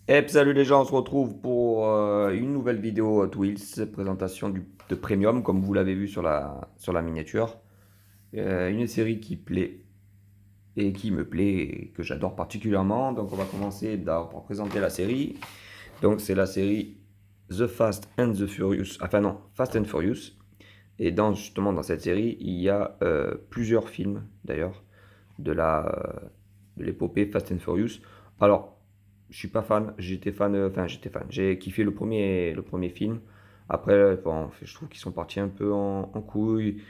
Salut les gens, on se retrouve pour une nouvelle vidéo Hot Wheels, présentation de Premium, comme vous l'avez vu sur la miniature. Une série qui plaît et qui me plaît et que j'adore particulièrement. Donc on va commencer par présenter la série. Donc c'est la série The Fast and the Furious, enfin non, Fast and Furious. Et justement dans cette série, il y a plusieurs films d'ailleurs de l'épopée Fast and Furious. Alors, je suis pas fan, j'étais fan. J'ai kiffé le premier film. Après, bon, je trouve qu'ils sont partis un peu en couille,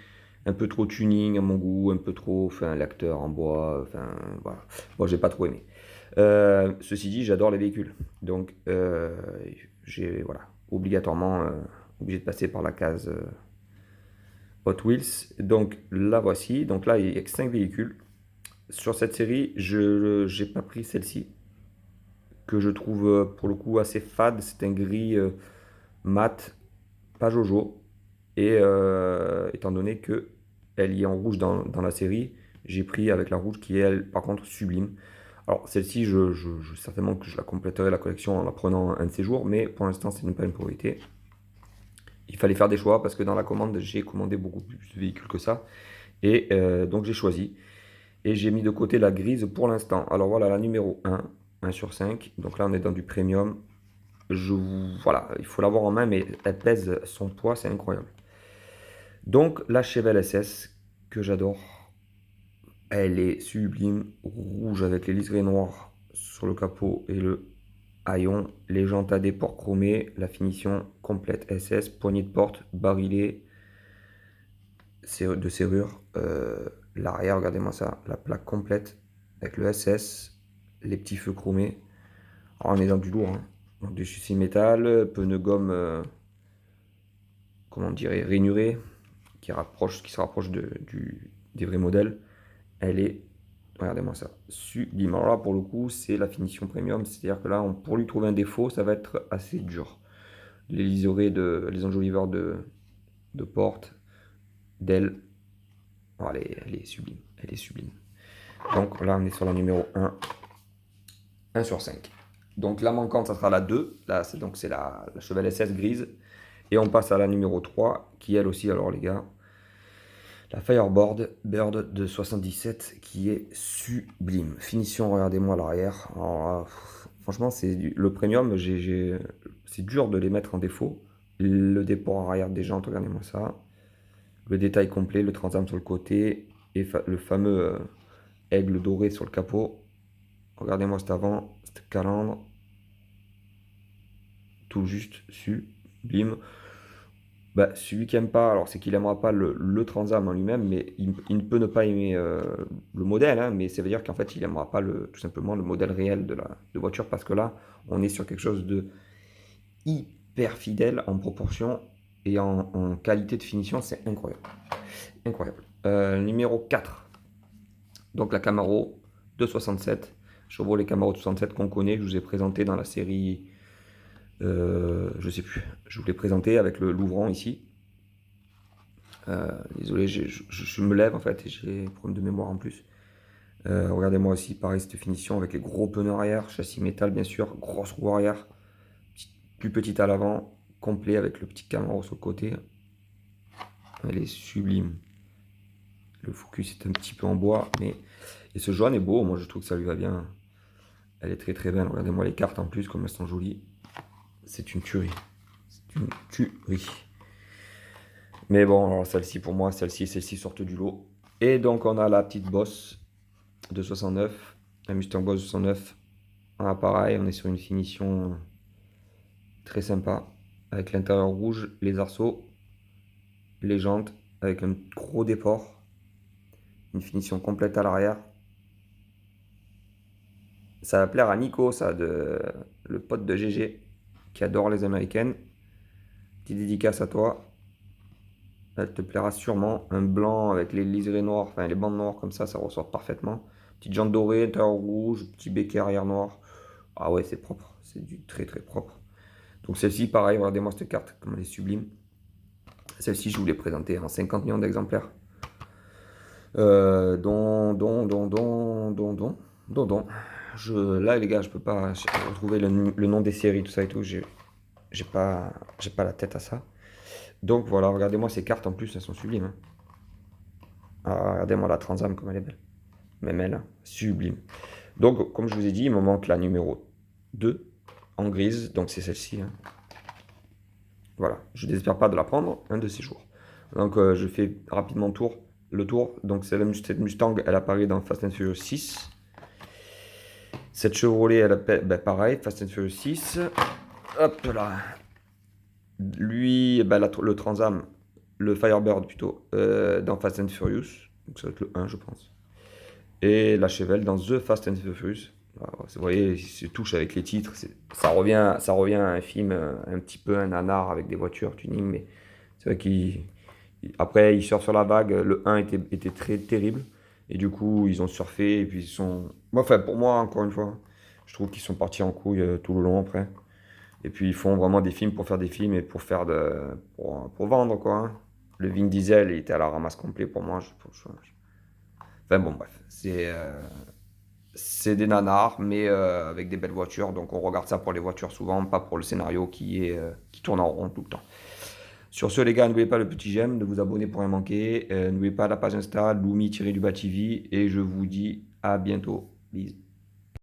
un peu trop tuning à mon goût, un peu trop, enfin, l'acteur en bois, enfin, voilà. Moi, j'ai pas trop aimé. Ceci dit, j'adore les véhicules. Donc, voilà, obligatoirement, obligé de passer par la case Hot Wheels. Donc, la voici. Donc là, il y a que 5 véhicules. Sur cette série, je n'ai pas pris celle-ci, que je trouve pour le coup assez fade. C'est un gris mat, pas Jojo. Et étant donné que elle y est en rouge dans la série, j'ai pris avec la rouge qui est, elle, par contre, sublime. Alors, celle-ci, certainement que je la compléterai la collection en la prenant un de ces jours, mais pour l'instant, ce n'est pas une priorité. Il fallait faire des choix parce que dans la commande, j'ai commandé beaucoup plus de véhicules que ça. Et donc, j'ai choisi. Et j'ai mis de côté la grise pour l'instant. Alors voilà, la numéro 1 sur 5. Donc là, on est dans du premium. Voilà, il faut l'avoir en main, mais elle pèse son poids, c'est incroyable. Donc la Chevelle SS, que j'adore, elle est sublime, rouge avec les liserés noirs sur le capot et le haillon, les jantes à déport chromées, la finition complète SS, poignée de porte, barillet de serrure, l'arrière, regardez-moi ça, la plaque complète avec le SS, les petits feux chromés. Alors, on est dans du lourd, hein. Donc, du châssis métal, pneu gomme, comment on dirait, rainuré, qui se rapproche des vrais modèles. Elle est, regardez-moi ça, sublime. Alors là, pour le coup, c'est la finition premium, c'est-à-dire que là, pour lui trouver un défaut, ça va être assez dur. Les enjoliveurs de porte, d'ailes, oh, elle est sublime, elle est sublime. Donc là, on est sur la numéro 1 sur 5. Donc la manquante, ça sera la 2. Là, c'est la Chevelle SS grise. Et on passe à la numéro 3, qui elle aussi, alors les gars, la Fireboard Bird de 77, qui est sublime. Finition, regardez-moi à l'arrière. Franchement, le premium, c'est dur de les mettre en défaut. Le dépôt arrière des jantes, regardez-moi ça. Le détail complet, le transam sur le côté, et le fameux aigle doré sur le capot. Regardez-moi cet avant, cette calandre, tout juste sublime. Bah, celui qui aime pas, alors c'est qu'il aimera pas le Transam en lui-même, mais il ne peut ne pas aimer le modèle, hein, mais ça veut dire qu'en fait il aimera pas tout simplement le modèle réel de voiture, parce que là on est sur quelque chose de hyper fidèle en proportion et en qualité de finition, c'est incroyable. Incroyable. Numéro 4, donc la Camaro de 67, Chevrolet Camaro de 67 qu'on connaît, que je vous ai présenté dans la série, je sais plus, je vous l'ai présenté avec le Louvran ici. Désolé, je me lève en fait et j'ai des problèmes de mémoire en plus. Regardez-moi aussi, pareil, cette finition avec les gros pneus arrière, châssis métal bien sûr, grosse roue arrière, plus petite à l'avant, complet avec le petit Camaro sur le côté. Elle est sublime. Le focus est un petit peu en bois, mais et ce jaune est beau, moi je trouve que ça lui va bien. Elle est très très belle, regardez-moi les cartes en plus, comme elles sont jolies. C'est une tuerie. C'est une tuerie. Mais bon, alors celle-ci pour moi, celle-ci et celle-ci sortent du lot. Et donc on a la petite Boss de 69, la Mustang Boss 69. Ah, pareil, on est sur une finition très sympa, avec l'intérieur rouge, les arceaux, les jantes, avec un gros déport, une finition complète à l'arrière. Ça va plaire à Nico, ça, le pote de GG, qui adore les américaines. Petite dédicace à toi. Elle te plaira sûrement. Un blanc avec les liserés noirs, enfin les bandes noires comme ça ressort parfaitement. Petite jante dorée, intérieur rouge, petit béquet arrière noir. Ah ouais, c'est propre, c'est du très très propre. Donc celle-ci, pareil, regardez-moi cette carte, comme elle est sublime. Celle-ci, je vous l'ai présentée en 50 millions d'exemplaires. Don. Là, les gars, je peux pas retrouver le nom des séries, tout ça et tout. J'ai pas, j'ai pas la tête à ça. Donc voilà, regardez-moi ces cartes en plus, elles sont sublimes, hein. Ah, regardez-moi la Transam comme elle est belle. Même elle, hein, sublime. Donc, comme je vous ai dit, il me manque la numéro 2 en grise, donc c'est celle-ci, hein. Voilà, je n'espère pas de la prendre un de ces jours. Donc je fais rapidement le tour. Donc cette Mustang, elle apparaît dans Fast and Furious 6. Cette Chevrolet, elle appelle, ben, pareil, Fast and Furious 6. Hop là. Lui, ben, le Trans Am, le Firebird plutôt, dans Fast and Furious. Donc ça va être le 1, je pense. Et la Chevelle dans The Fast and Furious. Alors, vous voyez, il se touche avec les titres. Ça revient à un film un petit peu un nanar avec des voitures tuning, mais c'est vrai après il sort sur la vague. Le 1 était très terrible et du coup ils ont surfé et puis ils sont. Enfin pour moi encore une fois, je trouve qu'ils sont partis en couille tout le long après. Et puis ils font vraiment des films pour faire des films et pour vendre quoi, hein. Le Vin Diesel il était à la ramasse complet pour moi. Enfin bon bref, c'est des nanars, mais avec des belles voitures. Donc on regarde ça pour les voitures souvent, pas pour le scénario qui tourne en rond tout le temps. Sur ce, les gars, n'oubliez pas le petit j'aime, de vous abonner pour rien manquer. N'oubliez pas la page Insta, Lumi-du-bas TV. Et je vous dis à bientôt. Bisous.